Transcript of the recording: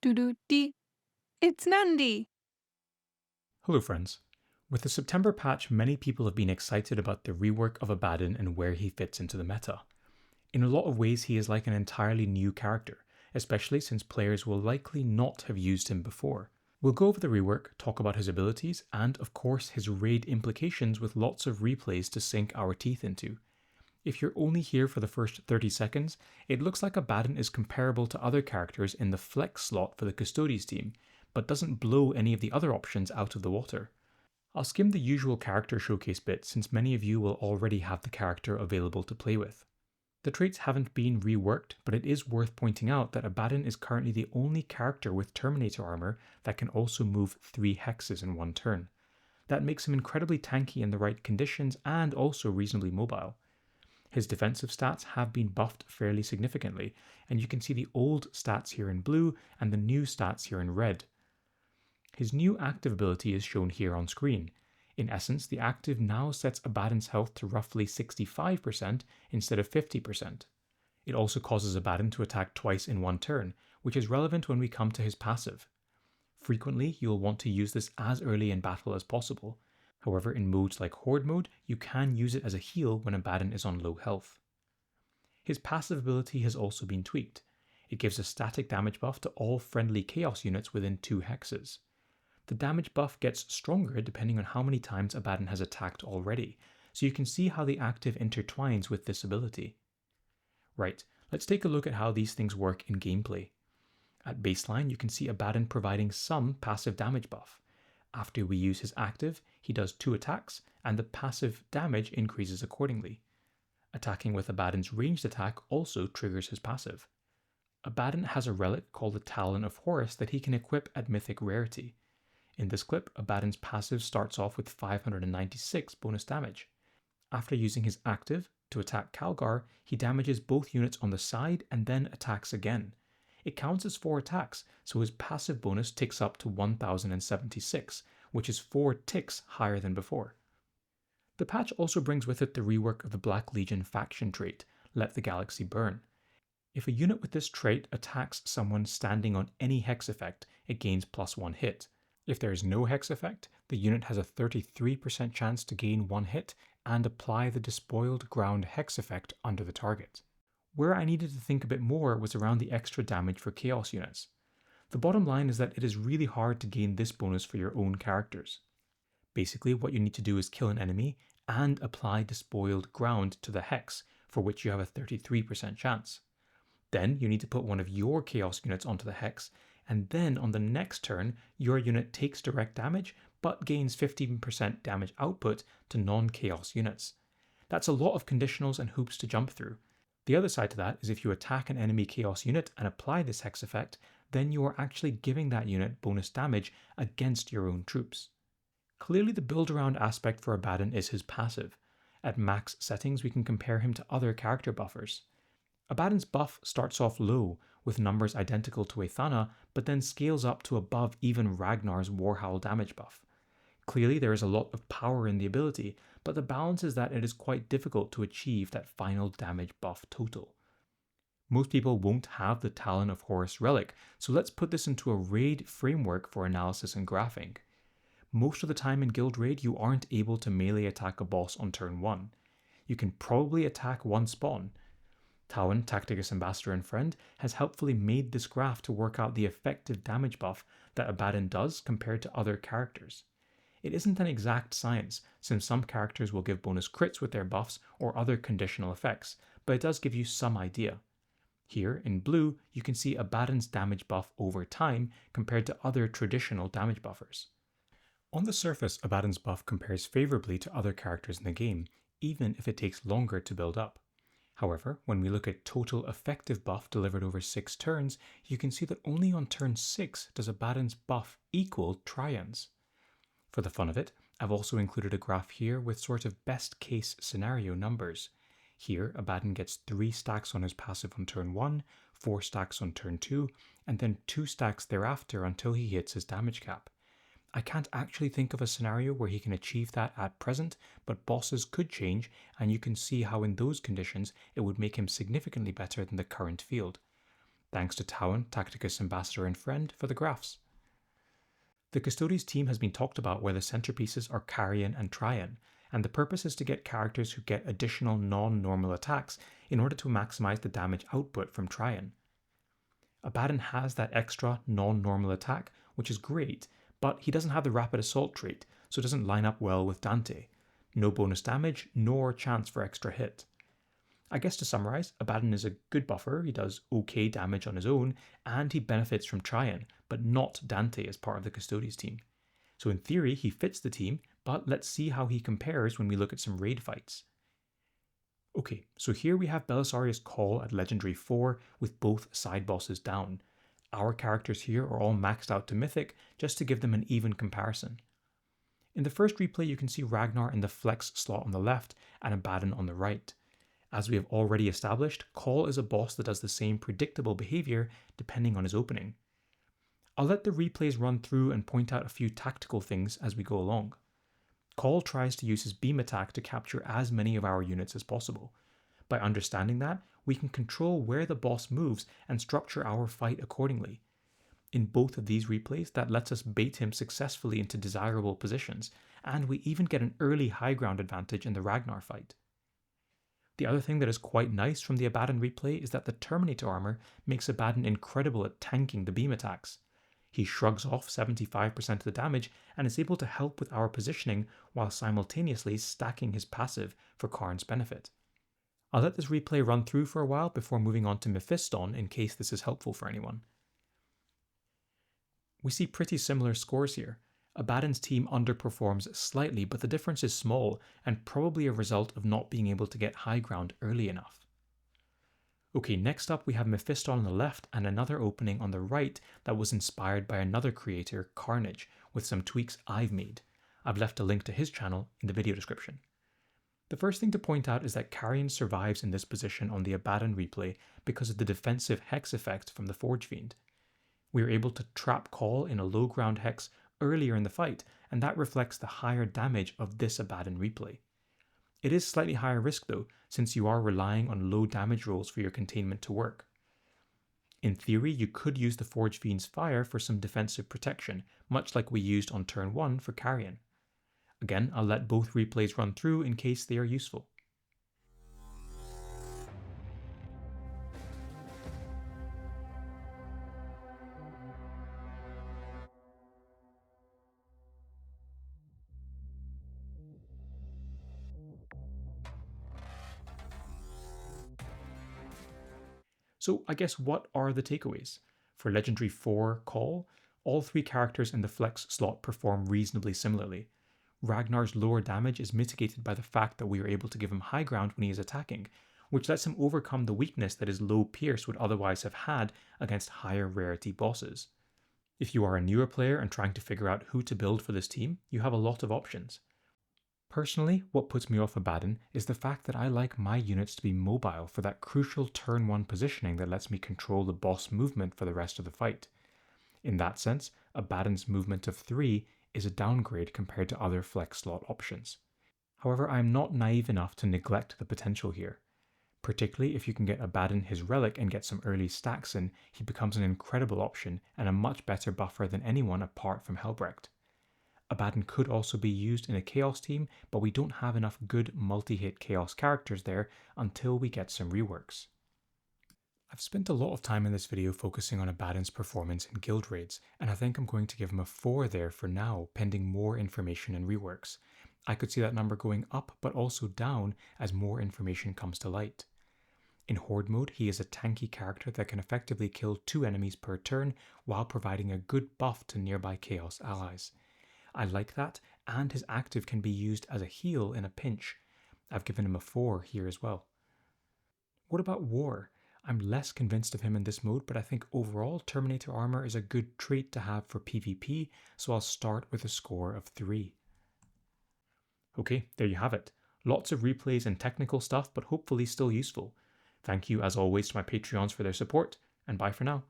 Doo-doo-dee. It's Nandi! Hello friends. With the September patch, many people have been excited about the rework of Abaddon and where he fits into the meta. In a lot of ways he is like an entirely new character, especially since players will likely not have used him before. We'll go over the rework, talk about his abilities, and of course his raid implications with lots of replays to sink our teeth into. If you're only here for the first 30 seconds, it looks like Abaddon is comparable to other characters in the flex slot for the Custodes team, but doesn't blow any of the other options out of the water. I'll skim the usual character showcase bit since many of you will already have the character available to play with. The traits haven't been reworked, but it is worth pointing out that Abaddon is currently the only character with Terminator armor that can also move 3 hexes in one turn. That makes him incredibly tanky in the right conditions and also reasonably mobile. His defensive stats have been buffed fairly significantly, and you can see the old stats here in blue and the new stats here in red. His new active ability is shown here on screen. In essence, the active now sets Abaddon's health to roughly 65% instead of 50%. It also causes Abaddon to attack twice in one turn, which is relevant when we come to his passive. Frequently, you will want to use this as early in battle as possible. However, in modes like Horde mode, you can use it as a heal when Abaddon is on low health. His passive ability has also been tweaked. It gives a static damage buff to all friendly Chaos units within 2 hexes. The damage buff gets stronger depending on how many times Abaddon has attacked already, so you can see how the active intertwines with this ability. Right, let's take a look at how these things work in gameplay. At baseline, you can see Abaddon providing some passive damage buff. After we use his active, he does 2 attacks, and the passive damage increases accordingly. Attacking with Abaddon's ranged attack also triggers his passive. Abaddon has a relic called the Talon of Horus that he can equip at mythic rarity. In this clip, Abaddon's passive starts off with 596 bonus damage. After using his active to attack Calgar, he damages both units on the side and then attacks again. It counts as 4 attacks, so his passive bonus ticks up to 1076, which is 4 ticks higher than before. The patch also brings with it the rework of the Black Legion faction trait, Let the Galaxy Burn. If a unit with this trait attacks someone standing on any hex effect, it gains +1 hit. If there is no hex effect, the unit has a 33% chance to gain 1 hit and apply the Despoiled ground hex effect under the target. Where I needed to think a bit more was around the extra damage for Chaos units. The bottom line is that it is really hard to gain this bonus for your own characters. Basically, what you need to do is kill an enemy and apply Despoiled ground to the hex, for which you have a 33% chance. Then you need to put one of your Chaos units onto the hex, and then on the next turn, your unit takes direct damage, but gains 15% damage output to non-Chaos units. That's a lot of conditionals and hoops to jump through. The other side to that is if you attack an enemy Chaos unit and apply this hex effect, then you are actually giving that unit bonus damage against your own troops. Clearly the build around aspect for Abaddon is his passive. At max settings we can compare him to other character buffers. Abaddon's buff starts off low, with numbers identical to Aethana, but then scales up to above even Ragnar's Warhowl damage buff. Clearly there is a lot of power in the ability, but the balance is that it is quite difficult to achieve that final damage buff total. Most people won't have the Talon of Horus relic, so let's put this into a raid framework for analysis and graphing. Most of the time in Guild Raid you aren't able to melee attack a boss on turn 1. You can probably attack one spawn. Talon, Tacticus Ambassador and Friend, has helpfully made this graph to work out the effective damage buff that Abaddon does compared to other characters. It isn't an exact science, since some characters will give bonus crits with their buffs or other conditional effects, but it does give you some idea. Here, in blue, you can see Abaddon's damage buff over time compared to other traditional damage buffers. On the surface, Abaddon's buff compares favourably to other characters in the game, even if it takes longer to build up. However, when we look at total effective buff delivered over 6 turns, you can see that only on turn 6 does Abaddon's buff equal Trian's. For the fun of it, I've also included a graph here with sort of best case scenario numbers. Here, Abaddon gets 3 stacks on his passive on turn 1, 4 stacks on turn 2, and then 2 stacks thereafter until he hits his damage cap. I can't actually think of a scenario where he can achieve that at present, but bosses could change, and you can see how in those conditions it would make him significantly better than the current field. Thanks to Talon, Tacticus Ambassador and Friend for the graphs. The Custodes team has been talked about where the centerpieces are Carrion and Trion, and the purpose is to get characters who get additional non-normal attacks in order to maximize the damage output from Trion. Abaddon has that extra non-normal attack, which is great, but he doesn't have the rapid assault trait, so it doesn't line up well with Dante. No bonus damage, nor chance for extra hit. I guess to summarize, Abaddon is a good buffer, he does okay damage on his own, and he benefits from Trion, but not Dante as part of the Custodes team. So in theory, he fits the team, but let's see how he compares when we look at some raid fights. Okay, so here we have Belisarius' Call at Legendary 4 with both side bosses down. Our characters here are all maxed out to Mythic just to give them an even comparison. In the first replay you can see Ragnar in the flex slot on the left and Abaddon on the right. As we have already established, Call is a boss that does the same predictable behavior depending on his opening. I'll let the replays run through and point out a few tactical things as we go along. Call tries to use his beam attack to capture as many of our units as possible. By understanding that, we can control where the boss moves and structure our fight accordingly. In both of these replays, that lets us bait him successfully into desirable positions, and we even get an early high ground advantage in the Ragnar fight. The other thing that is quite nice from the Abaddon replay is that the Terminator armor makes Abaddon incredible at tanking the beam attacks. He shrugs off 75% of the damage and is able to help with our positioning while simultaneously stacking his passive for Karn's benefit. I'll let this replay run through for a while before moving on to Mephiston in case this is helpful for anyone. We see pretty similar scores here. Abaddon's team underperforms slightly, but the difference is small and probably a result of not being able to get high ground early enough. Okay, next up we have Mephiston on the left and another opening on the right that was inspired by another creator, Carnage, with some tweaks I've made. I've left a link to his channel in the video description. The first thing to point out is that Carrion survives in this position on the Abaddon replay because of the defensive hex effect from the Forge Fiend. We are able to trap Call in a low ground hex earlier in the fight, and that reflects the higher damage of this Abaddon replay. It is slightly higher risk though, since you are relying on low damage rolls for your containment to work. In theory, you could use the Forge Fiend's fire for some defensive protection, much like we used on turn 1 for Carrion. Again, I'll let both replays run through in case they are useful. So I guess what are the takeaways? For Legendary 4 Call, all three characters in the flex slot perform reasonably similarly. Ragnar's lower damage is mitigated by the fact that we are able to give him high ground when he is attacking, which lets him overcome the weakness that his low pierce would otherwise have had against higher rarity bosses. If you are a newer player and trying to figure out who to build for this team, you have a lot of options. Personally, what puts me off Abaddon is the fact that I like my units to be mobile for that crucial turn 1 positioning that lets me control the boss movement for the rest of the fight. In that sense, Abaddon's movement of 3 is a downgrade compared to other flex slot options. However, I am not naive enough to neglect the potential here. Particularly if you can get Abaddon his relic and get some early stacks in, he becomes an incredible option and a much better buffer than anyone apart from Helbrecht. Abaddon could also be used in a Chaos team, but we don't have enough good multi-hit Chaos characters there until we get some reworks. I've spent a lot of time in this video focusing on Abaddon's performance in guild raids, and I think I'm going to give him a 4 there for now, pending more information and reworks. I could see that number going up, but also down as more information comes to light. In Horde mode, he is a tanky character that can effectively kill 2 enemies per turn while providing a good buff to nearby Chaos allies. I like that, and his active can be used as a heal in a pinch. I've given him a 4 here as well. What about War? I'm less convinced of him in this mode, but I think overall Terminator armor is a good trait to have for PvP, so I'll start with a score of 3. Okay, there you have it. Lots of replays and technical stuff, but hopefully still useful. Thank you as always to my Patreons for their support, and bye for now.